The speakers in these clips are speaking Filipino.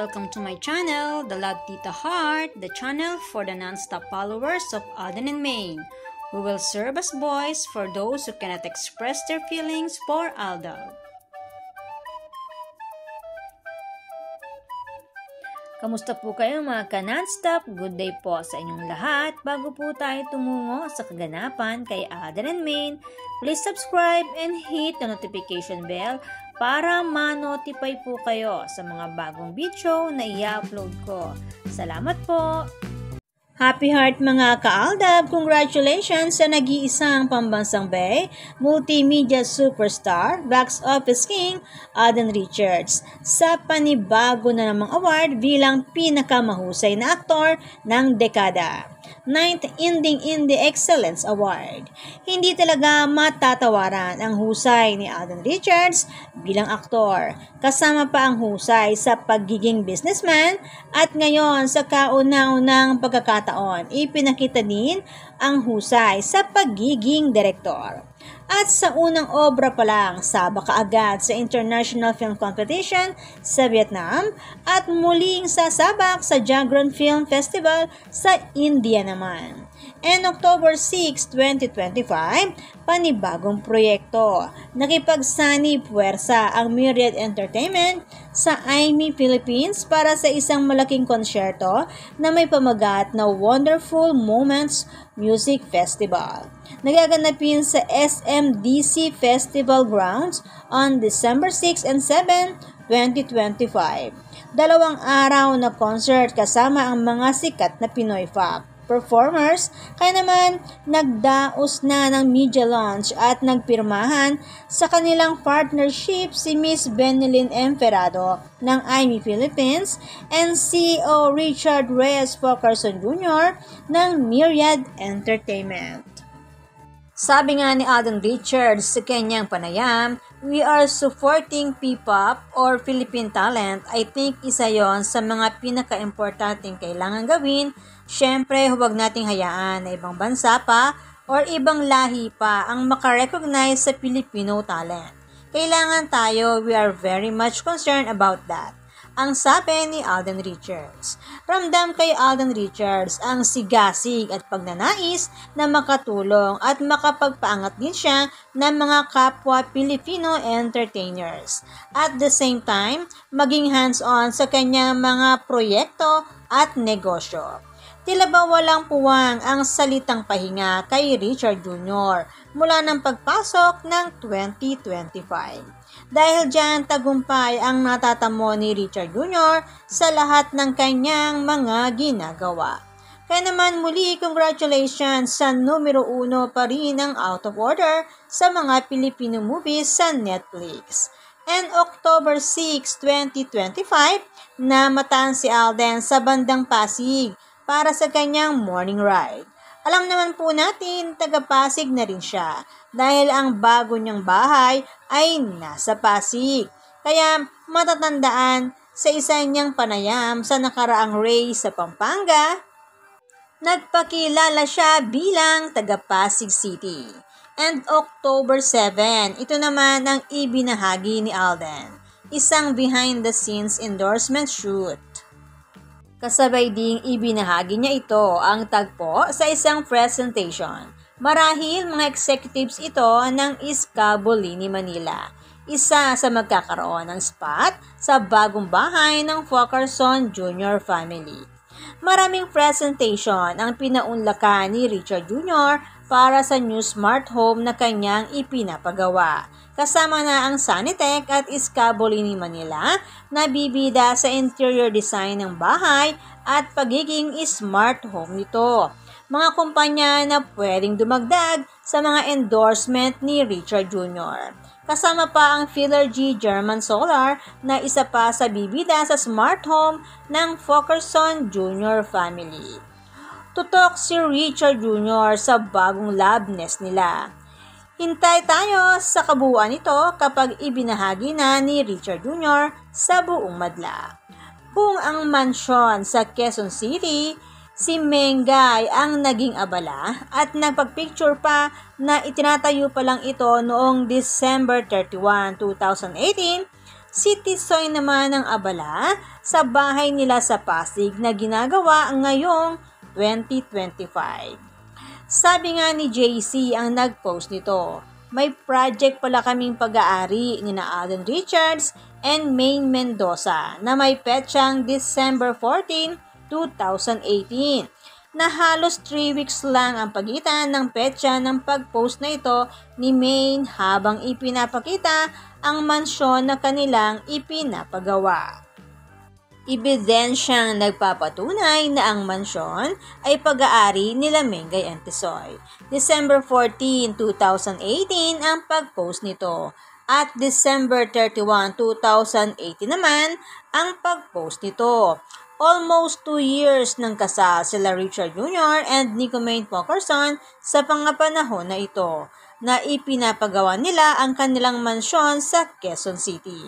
welcome to my channel, The Love Tita Heart, the channel for the non-stop followers of Alden and Maine. We will serve as voice for those who cannot express their feelings for Aldab. Kamusta po kayo mga ka-non-stop? Good day po sa inyong lahat. Bago po tayo tumungo sa kaganapan kay Alden and Maine, please subscribe and hit the notification bell para ma-notify po kayo sa mga bagong video na i-upload ko. Salamat po! Happy Heart mga ka-Aldab! Congratulations sa nag-iisang pambansang bay, multimedia superstar, box office king, Alden Richards, sa panibago na namang award bilang pinakamahusay na aktor ng dekada. 9th Indie Excellence Award. Hindi talaga matatawaran ang husay ni Alden Richards bilang aktor. Kasama pa ang husay sa pagiging businessman at ngayon sa kauna-unang pagkakataon, ipinakita din ang husay sa pagiging direktor. At sa unang obra pa lang, saba kaagad sa International Film Competition sa Vietnam at muling sasabak sa Jagran Film Festival sa India naman. And October 6, 2025, panibagong proyekto. Nakipagsani puwersa ang Myriad Entertainment sa IMI Philippines para sa isang malaking konsyerto na may pamagat na Wonderful Moments Music Festival. Nagaganapin sa SMDC Festival Grounds on December 6 and 7, 2025. 2 araw na concert kasama ang mga sikat na Pinoy performers, kaya naman nagdaos na ng media launch at nagpirmahan sa kanilang partnership si Miss Benilyn Emperado ng IMI Philippines and CEO Richard Reyes Pocarson Jr. ng Myriad Entertainment. Sabi nga ni Alden Richards sa kanyang panayam, "We are supporting P-pop or Philippine talent. I think isa yon sa mga pinaka-importanting kailangan gawin. Siyempre, huwag nating hayaan na ibang bansa pa or ibang lahi pa ang makarecognize sa Filipino talent. Kailangan tayo, we are very much concerned about that." Ang sabi ni Alden Richards. Ramdam kay Alden Richards ang sigasig at pagnanais na makatulong at makapagpaangat din siya ng mga kapwa Filipino entertainers. At the same time, maging hands-on sa kanyang mga proyekto at negosyo. Tila ba walang puwang ang salitang pahinga kay Richard Jr. mula ng pagpasok ng 2025. Dahil dyan, tagumpay ang natatamo ni Richard Jr. sa lahat ng kanyang mga ginagawa. Kaya naman muli, congratulations sa numero 1 pa rin ang Out of Order sa mga Filipino movies sa Netflix. And October 6, 2025, namataan si Alden sa bandang Pasig para sa kanyang morning ride. Alam naman po natin, taga-Pasig na rin siya dahil ang bago niyang bahay ay nasa Pasig. Kaya matatandaan sa isa niyang panayam sa nakaraang race sa Pampanga, nagpakilala siya bilang taga-Pasig City. And October 7, ito naman ang ibinahagi ni Alden, isang behind-the-scenes endorsement shoot. Kasabay ding ibinahagi niya ito ang tagpo sa isang presentation. Marahil mga executives ito ng Escabolini, Manila. Isa sa magkakaroon ng spot sa bagong bahay ng Pocarson Jr. family. Maraming presentation ang pinaunlakan ni Richard Jr. para sa new smart home na kanyang ipinapagawa. Kasama na ang Sanitec at Escabolini, Manila na bibida sa interior design ng bahay at pagiging smart home nito. Mga kumpanya na pwedeng dumagdag sa mga endorsement ni Richard Jr. Kasama pa ang Philergy German Solar na isa pa sa bibida sa smart home ng Pocarson Jr. family. Tutok si Richard Jr. sa bagong lab nest nila. Hintay tayo sa kabuuan nito kapag ibinahagi na ni Richard Jr. sa buong madla. Kung ang mansyon sa Quezon City, si Mengay ang naging abala at nagpagpicture pa na itinatayo pa lang ito noong December 31, 2018 Si Tisoy naman ang abala sa bahay nila sa Pasig na ginagawa ngayong 2025. Sabi nga ni JC ang nag-post nito, may project pala kaming pag-aari ni Alden Richards and Maine Mendoza na may petsang December 14, 2018 na halos 3 weeks lang ang pagitan ng petsa ng pag-post na ito ni Maine habang ipinapakita ang mansyon na kanilang ipinapagawa. Ebidensyang nagpapatunay na ang mansyon ay pag-aari nila Mengay and Tisoy. December 14, 2018 ang pag-post nito at December 31, 2018 naman ang pag-post nito. Almost 2 years ng kasal sila Richard Jr. and Nicomene Pokerson sa pangapanahon na ito na ipinapagawa nila ang kanilang mansyon sa Quezon City.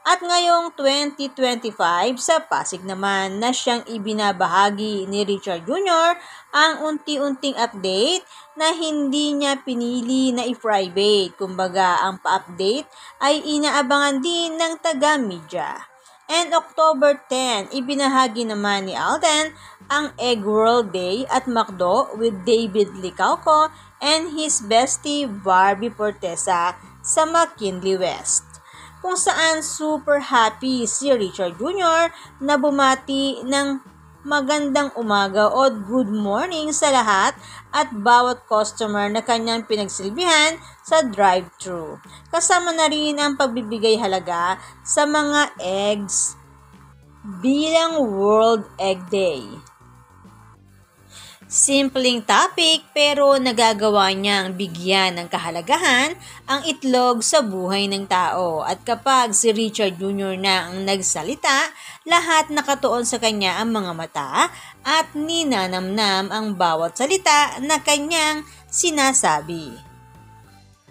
At ngayong 2025 sa Pasig naman na siyang ibinabahagi ni Richard Jr. ang unti-unting update na hindi niya pinili na i-private. Kumbaga ang pa-update ay inaabangan din ng taga-media. And October 10, ibinahagi naman ni Alden ang Egg World Day at McDo with David Licauco and his bestie Barbie Portesa sa McKinley West, kung saan super happy si Richard Jr. na bumati ng magandang umaga o good morning sa lahat at bawat customer na kanyang pinagsilbihan sa drive-thru. Kasama na rin ang pagbibigay halaga sa mga eggs bilang World Egg Day. Simpleng topic pero nagagawa niyang bigyan ng kahalagahan ang itlog sa buhay ng tao. At kapag si Richard Jr. na ang nagsalita, lahat nakatuon sa kanya ang mga mata at ninanamnam ang bawat salita na kanyang sinasabi.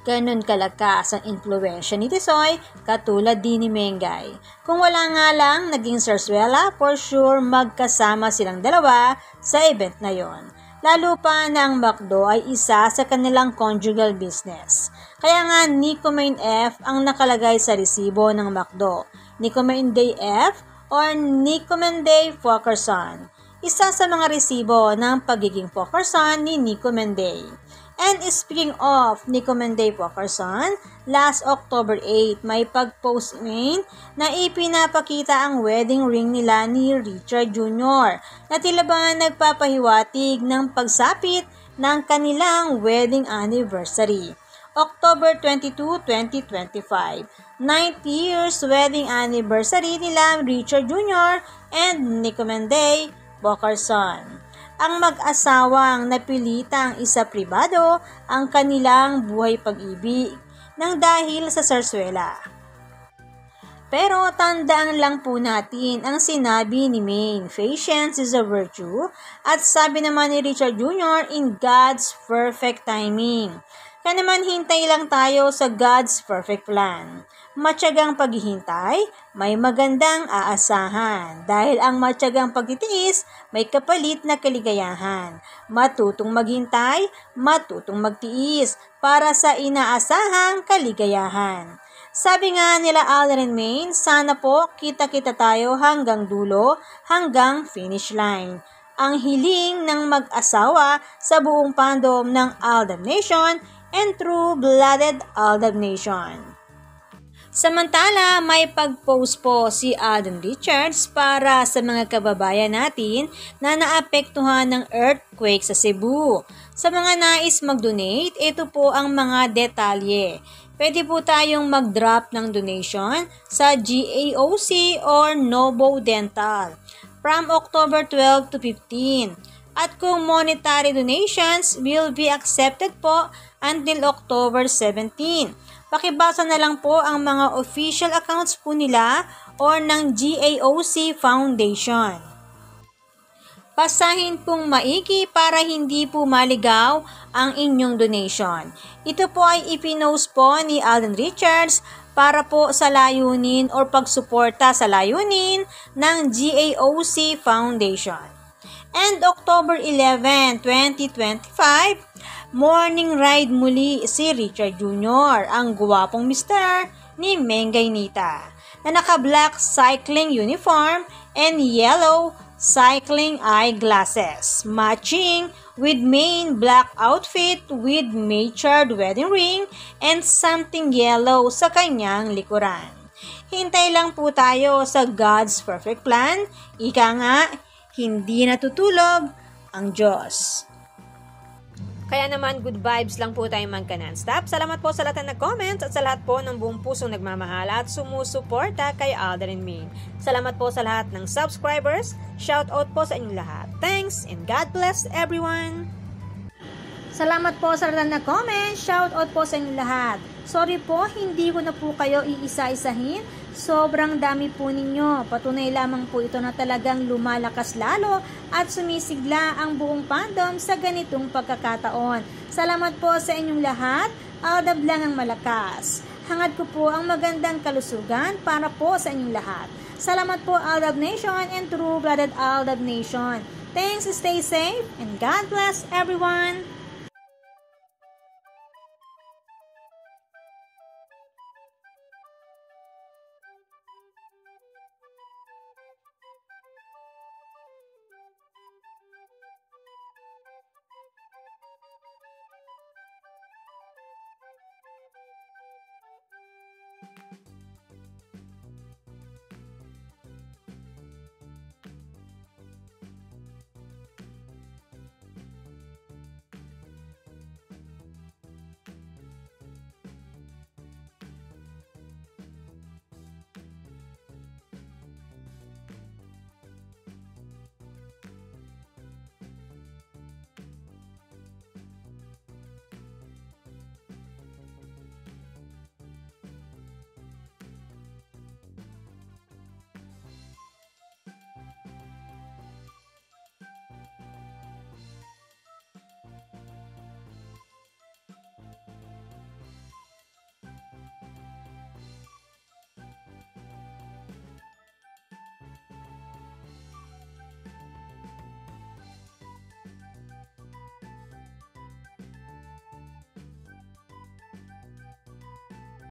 Ganon kalakas ang impluwensya ni Tisoy, katulad din ni Mengay. Kung wala nga lang naging sarswela, for sure magkasama silang dalawa sa event na yon. Lalo pa na ang McDo ay isa sa kanilang conjugal business. Kaya nga Nicomene F ang nakalagay sa resibo ng McDo. Nicomene Day F or Nicomene Day Pokerson. Isa sa mga resibo ng pagiging Pokerson ni Nicomene Day. And speaking of Nicomene Day Pokerson, last October 8 may pag-post Maine na ipinapakita ang wedding ring nila ni Richard Jr. na tila ba nagpapahiwatig ng pagsapit ng kanilang wedding anniversary. October 22, 2025, 9th years wedding anniversary nila Richard Jr. and Nicomene Day Pokerson. Ang mag-asawang napilitang isa pribado ang kanilang buhay pag-ibig nang dahil sa sarswela. Pero tandaan lang po natin ang sinabi ni Maine, patience is a virtue, at sabi naman ni Richard Jr., in God's perfect timing. Kaya naman hintay lang tayo sa God's perfect plan. Matyagang paghihintay, may magandang aasahan. Dahil ang matyagang pagtitiis, may kapalit na kaligayahan. Matutong maghintay, matutong magtiis para sa inaasahang kaligayahan. Sabi nga nila Alden and Maine, sana po kita-kita tayo hanggang dulo, hanggang finish line. Ang hiling ng mag-asawa sa buong fandom ng Aldab Nation and true-blooded Aldab Nation. Samantala, may pag-post po si Alden Richards para sa mga kababayan natin na naapektuhan ng earthquake sa Cebu. Sa mga nais mag-donate, ito po ang mga detalye. Pwede po tayong mag-drop ng donation sa GAOC or Novo Dental from October 12 to 15. At kung monetary donations will be accepted po until October 17. Pakibasa na lang po ang mga official accounts po nila or ng GAOC Foundation. Basahin pong maigi para hindi po maligaw ang inyong donation. Ito po ay ipinost po ni Alden Richards para po sa layunin o pagsuporta sa layunin ng GAOC Foundation. And October 11, 2025, morning ride muli si Richard Jr., ang guwapong mister ni Mengay Nita. na naka-black cycling uniform and yellow cycling eyeglasses, matching with main black outfit with matured wedding ring and something yellow sa kanyang likuran. Hintay lang po tayo sa God's perfect plan. Ika nga, hindi natutulog ang Diyos. Kaya naman, good vibes lang po tayo magka non-stop. Salamat po sa lahat na nag-comment at sa lahat po ng buong pusong nagmamahal at sumusuporta kay Alden and Maine. Salamat po sa lahat ng subscribers. Shout out po sa inyong lahat. Thanks and God bless everyone! Salamat po sa lahat na comment. Shout out po sa inyong lahat. Sorry po, hindi ko na po kayo iisa-isahin. Sobrang dami po ninyo. Patunay lamang po ito na talagang lumalakas lalo at sumisigla ang buong fandom sa ganitong pagkakataon. Salamat po sa inyong lahat. Aldab lang ang malakas. Hangad ko po ang magandang kalusugan para po sa inyong lahat. Salamat po Aldab Nation and True-Blooded Aldab Nation. Thanks, stay safe, and God bless everyone!